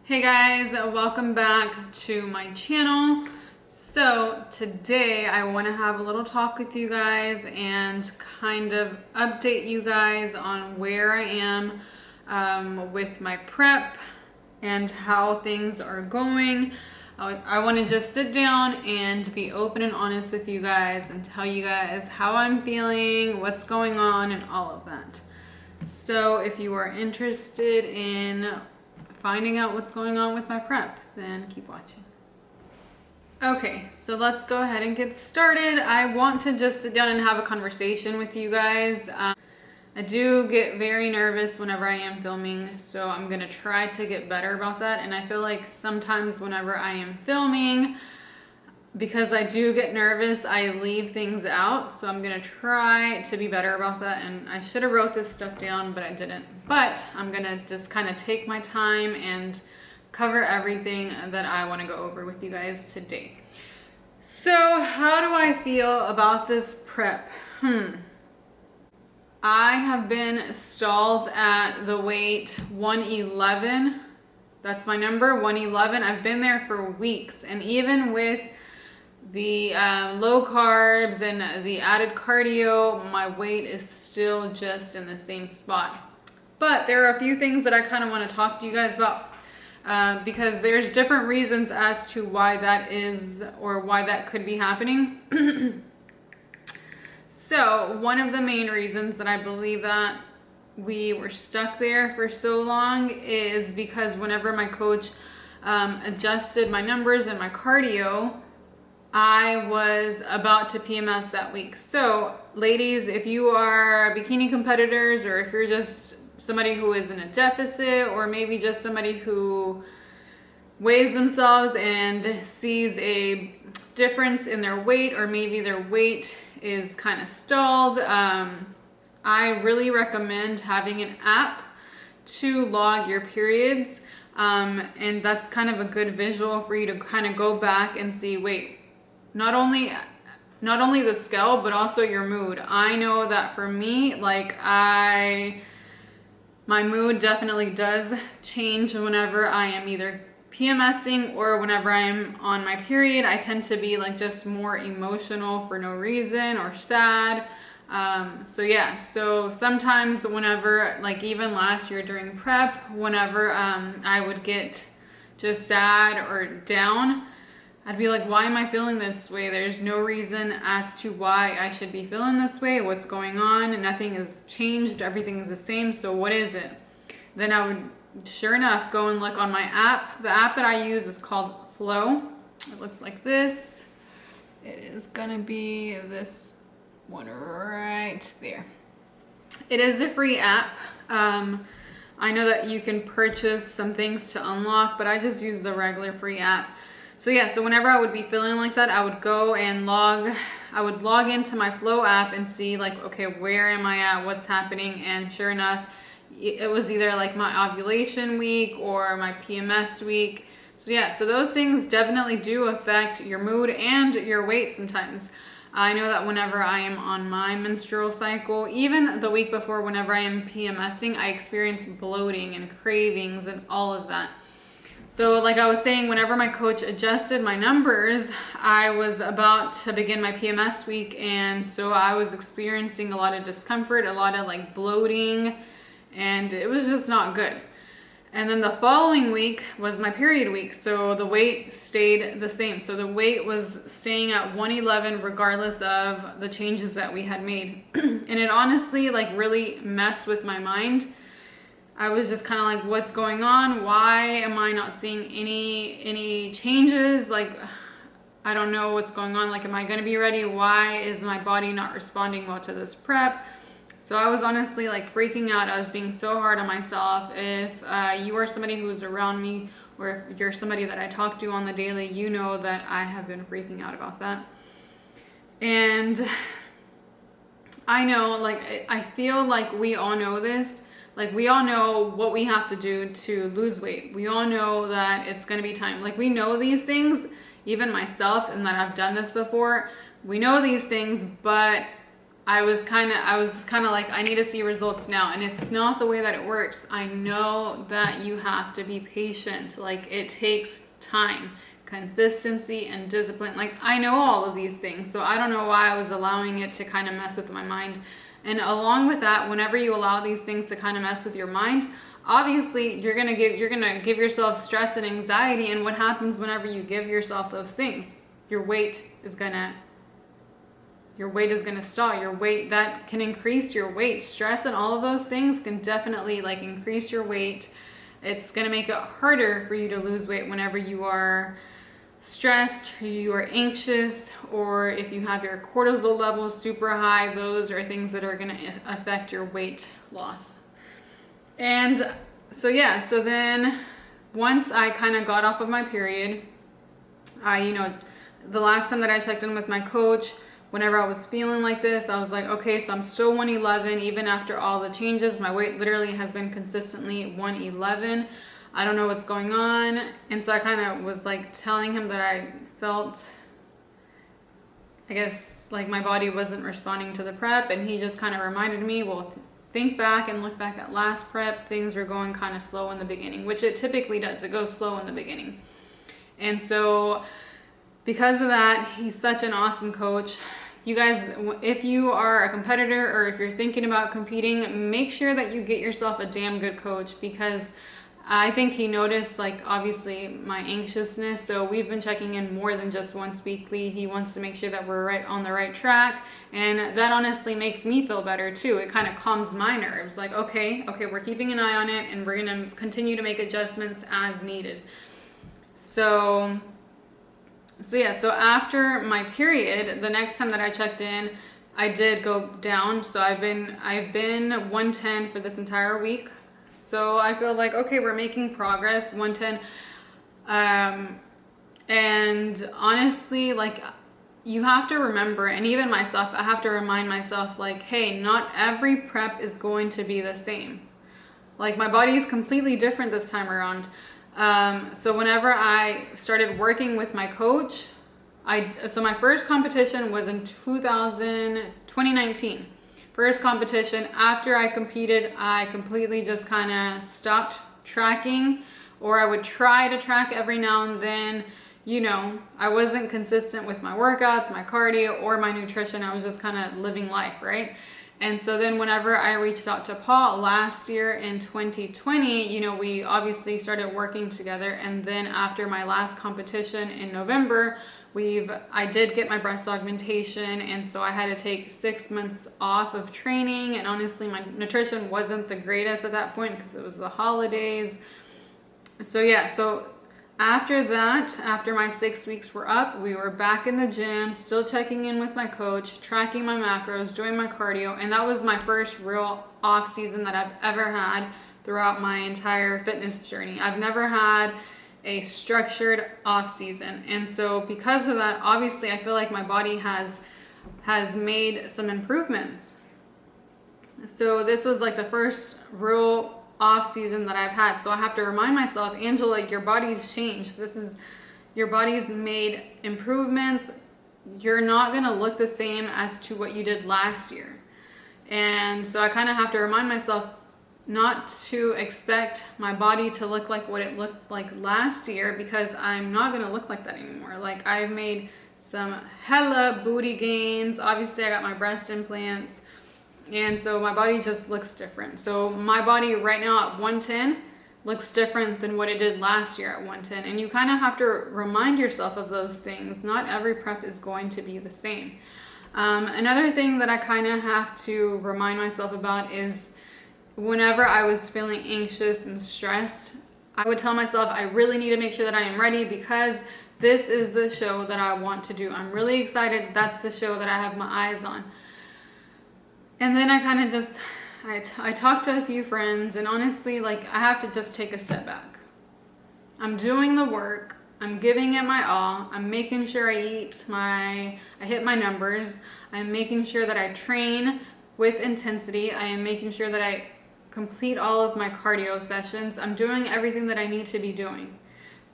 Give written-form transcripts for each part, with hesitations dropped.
Hey guys, welcome back to my channel. So today I want to have a little talk with you guys and kind of update you guys on where I am with my prep and how things are going. I want to just sit down and be open and honest with you guys and tell you guys how I'm feeling, what's going on, and all of that. So if you are interested in finding out what's going on with my prep, then keep watching. Okay, so let's go ahead and get started. I want to just sit down and have a conversation with you guys. I do get very nervous whenever I am filming, so I'm gonna try to get better about that. And I feel like sometimes whenever I am filming, because I do get nervous, I leave things out. So I'm gonna try to be better about that. And I should have wrote this stuff down, but I didn't. But I'm gonna just kind of take my time and cover everything that I wanna go over with you guys today. So how do I feel about this prep? I have been stalled at the weight 111. That's my number, 111. I've been there for weeks, and even with the low carbs and the added cardio, my weight is still just in the same spot. But there are a few things that I kind of want to talk to you guys about because there's different reasons as to why that is or why that could be happening. So one of the main reasons that I believe that we were stuck there for so long is because whenever my coach adjusted my numbers and my cardio, I was about to PMS that week. So ladies, if you are bikini competitors, or if you're just somebody who is in a deficit, or maybe just somebody who weighs themselves and sees a difference in their weight, or maybe their weight is kind of stalled, I really recommend having an app to log your periods. And that's kind of a good visual for you to kind of go back and see, wait, not only the scale, but also your mood. I know that for me, like my mood definitely does change whenever I am either PMSing or whenever I am on my period. I tend to be like just more emotional for no reason, or sad. So yeah, so sometimes whenever, like even last year during prep, whenever I would get just sad or down, I'd be like, why am I feeling this way? There's no reason as to why I should be feeling this way. What's going on? And nothing has changed. Everything is the same. So what is it? Then I would, sure enough, go and look on my app. The app that I use is called Flow. It looks like this. It is gonna be this one right there. It is a free app. I know that you can purchase some things to unlock, but I just use the regular free app. So yeah, so whenever I would be feeling like that, I would go and log into my Flow app and see like, okay, where am I at? What's happening? And sure enough, it was either like my ovulation week or my PMS week. So yeah, so those things definitely do affect your mood and your weight sometimes. I know that whenever I am on my menstrual cycle, even the week before, whenever I am PMSing, I experience bloating and cravings and all of that. So like I was saying, whenever my coach adjusted my numbers, I was about to begin my PMS week, and so I was experiencing a lot of discomfort, a lot of like bloating, and it was just not good. And then the following week was my period week, so the weight stayed the same. So the weight was staying at 111 regardless of the changes that we had made. And it honestly like really messed with my mind. I was just kind of like, what's going on? Why am I not seeing any changes? Like, I don't know what's going on. Like, am I going to be ready? Why is my body not responding well to this prep? So I was honestly like freaking out. I was being so hard on myself. If you are somebody who's around me, or if you're somebody that I talk to on the daily, you know that I have been freaking out about that. And I know, like, I feel like we all know this. Like, we all know what we have to do to lose weight. We all know that it's going to be time. Like, we know these things, even myself, and that I've done this before. We know these things, but I was kind of like, I need to see results now. And it's not the way that it works. I know that you have to be patient. Like, it takes time, consistency, and discipline. Like, I know all of these things, so I don't know why I was allowing it to kind of mess with my mind. And along with that, whenever you allow these things to kind of mess with your mind, obviously you're gonna give yourself stress and anxiety. And what happens whenever you give yourself those things? Your weight is gonna stall. Your weight, that can increase your weight. Stress and all of those things can definitely like increase your weight. It's gonna make it harder for you to lose weight whenever you are stressed, you are anxious, or if you have your cortisol levels super high. Those are things that are gonna affect your weight loss. And so yeah, so then once I kind of got off of my period, the last time that I checked in with my coach, whenever I was feeling like this, I was like, okay, so I'm still 111 even after all the changes. My weight literally has been consistently 111. I don't know what's going on. And so I kind of was like telling him that I felt, I guess, like my body wasn't responding to the prep. And he just kind of reminded me, well, think back and look back at last prep. Things were going kind of slow in the beginning, which it typically does. It goes slow in the beginning. And so because of that, he's such an awesome coach. You guys, if you are a competitor or if you're thinking about competing, make sure that you get yourself a damn good coach, because I think he noticed, like, obviously my anxiousness. So we've been checking in more than just once weekly. He wants to make sure that we're right on the right track. And that honestly makes me feel better too. It kind of calms my nerves. Like, okay, we're keeping an eye on it and we're going to continue to make adjustments as needed. So yeah, so after my period, the next time that I checked in, I did go down. So I've been 110 for this entire week. So I feel like, okay, we're making progress, 110. And honestly, like, you have to remember, and even myself, I have to remind myself, like, hey, not every prep is going to be the same. Like, my body is completely different this time around. So whenever I started working with my coach, so my first competition was in 2019. First competition. After I competed, I completely just kind of stopped tracking, or I would try to track every now and then. You know, I wasn't consistent with my workouts, my cardio, or my nutrition. I was just kind of living life, right? And so then whenever I reached out to Paul last year in 2020, you know, we obviously started working together. And then after my last competition in November, I did get my breast augmentation. And so I had to take 6 months off of training. And honestly, my nutrition wasn't the greatest at that point because it was the holidays. So yeah, so after that, after my 6 weeks were up, we were back in the gym, still checking in with my coach, tracking my macros, doing my cardio. And that was my first real off season that I've ever had throughout my entire fitness journey. I've never had a structured off season. And so because of that, obviously I feel like my body has made some improvements. So this was like the first real off season that I've had. So I have to remind myself, Angela, your body's changed. Your body's made improvements. You're not gonna look the same as to what you did last year. And so I kind of have to remind myself not to expect my body to look like what it looked like last year, because I'm not gonna look like that anymore. Like, I've made some hella booty gains. Obviously I got my breast implants. And so my body just looks different. So my body right now at 110 looks different than what it did last year at 110. And you kind of have to remind yourself of those things. Not every prep is going to be the same. Another thing that I kind of have to remind myself about is whenever I was feeling anxious and stressed, I would tell myself, I really need to make sure that I am ready, because this is the show that I want to do. I'm really excited. That's the show that I have my eyes on. And then I kind of just, I talked to a few friends, and honestly, like, I have to just take a step back. I'm doing the work. I'm giving it my all. I'm making sure I hit my numbers. I'm making sure that I train with intensity. I am making sure that I complete all of my cardio sessions. I'm doing everything that I need to be doing.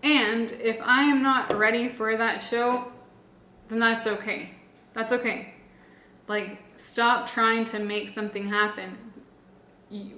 And if I am not ready for that show, then that's okay. That's okay. Like, stop trying to make something happen.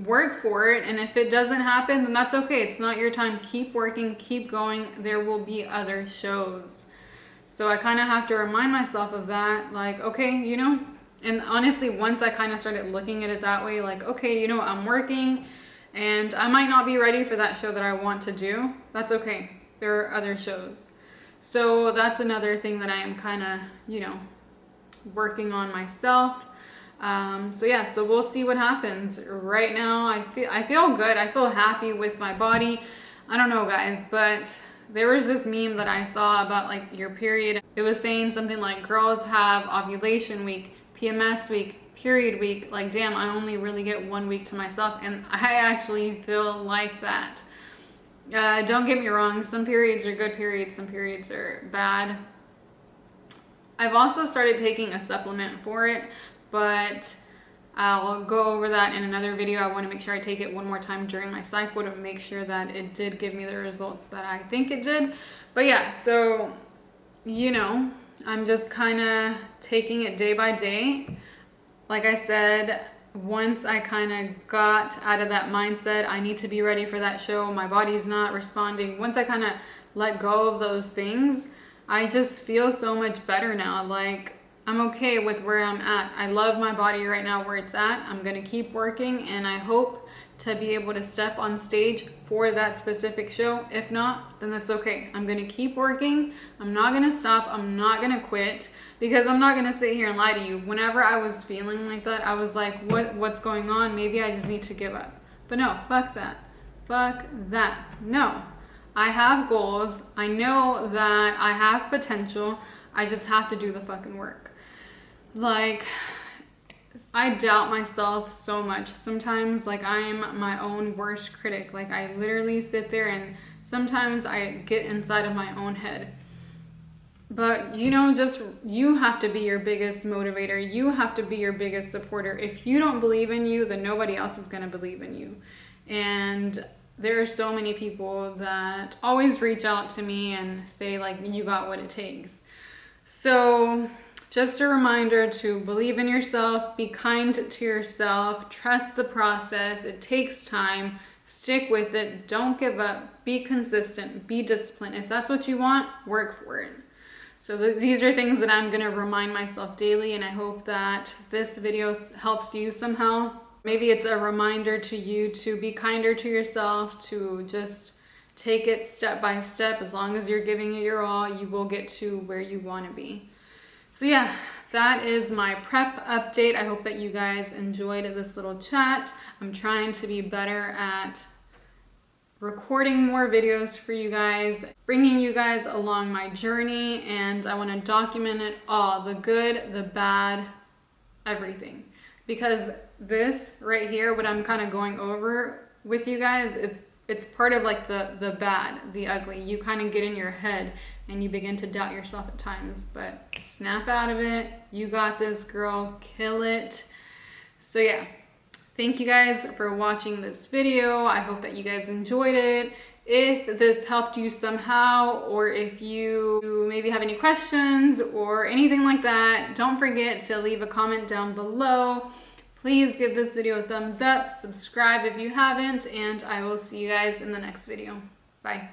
Work for it, and if it doesn't happen, then that's okay. It's not your time. Keep working, keep going. There will be other shows. So I kind of have to remind myself of that, like, okay, you know, and honestly, once I kind of started looking at it that way, like, okay, you know, I'm working and I might not be ready for that show that I want to do. That's okay. There are other shows. So that's another thing that I am kind of, you know, working on myself. So yeah, so we'll see what happens. Right now, I feel good. I feel happy with my body. I don't know, guys, but there was this meme that I saw about like your period. It was saying something like girls have ovulation week, PMS week, period week. Like, damn, I only really get 1 week to myself, and I actually feel like that. Don't get me wrong, some periods are good periods, some periods are bad. I've also started taking a supplement for it, but I'll go over that in another video. I want to make sure I take it one more time during my cycle to make sure that it did give me the results that I think it did. But yeah, so, you know, I'm just kind of taking it day by day. Like I said, once I kind of got out of that mindset, I need to be ready for that show, my body's not responding. Once I kind of let go of those things, I just feel so much better now. Like, I'm okay with where I'm at. I love my body right now where it's at. I'm gonna keep working, and I hope to be able to step on stage for that specific show. If not, then that's okay. I'm gonna keep working. I'm not gonna stop. I'm not gonna quit, because I'm not gonna sit here and lie to you. Whenever I was feeling like that, I was like, what's going on? Maybe I just need to give up. But no, fuck that. Fuck that. No. I have goals. I know that I have potential. I just have to do the fucking work. Like, I doubt myself so much. Sometimes, like, I am my own worst critic. Like, I literally sit there and sometimes I get inside of my own head. But, you know, just, you have to be your biggest motivator. You have to be your biggest supporter. If you don't believe in you, then nobody else is going to believe in you. And there are so many people that always reach out to me and say, like, you got what it takes. So just a reminder to believe in yourself, be kind to yourself, trust the process. It takes time. Stick with it. Don't give up. Be consistent. Be disciplined. If that's what you want, work for it. So these are things that I'm going to remind myself daily, and I hope that this video helps you somehow. Maybe it's a reminder to you to be kinder to yourself, to just take it step by step. As long as you're giving it your all, you will get to where you want to be. So yeah, that is my prep update. I hope that you guys enjoyed this little chat. I'm trying to be better at recording more videos for you guys, bringing you guys along my journey, and I want to document it all, the good, the bad, everything. Because this right here, what I'm kind of going over with you guys, it's part of like the bad, the ugly. You kind of get in your head and you begin to doubt yourself at times, but snap out of it. You got this, girl. Kill it. So yeah, thank you guys for watching this video. I hope that you guys enjoyed it. If this helped you somehow, or if you maybe have any questions or anything like that, don't forget to leave a comment down below. Please give this video a thumbs up, subscribe if you haven't, and I will see you guys in the next video. Bye.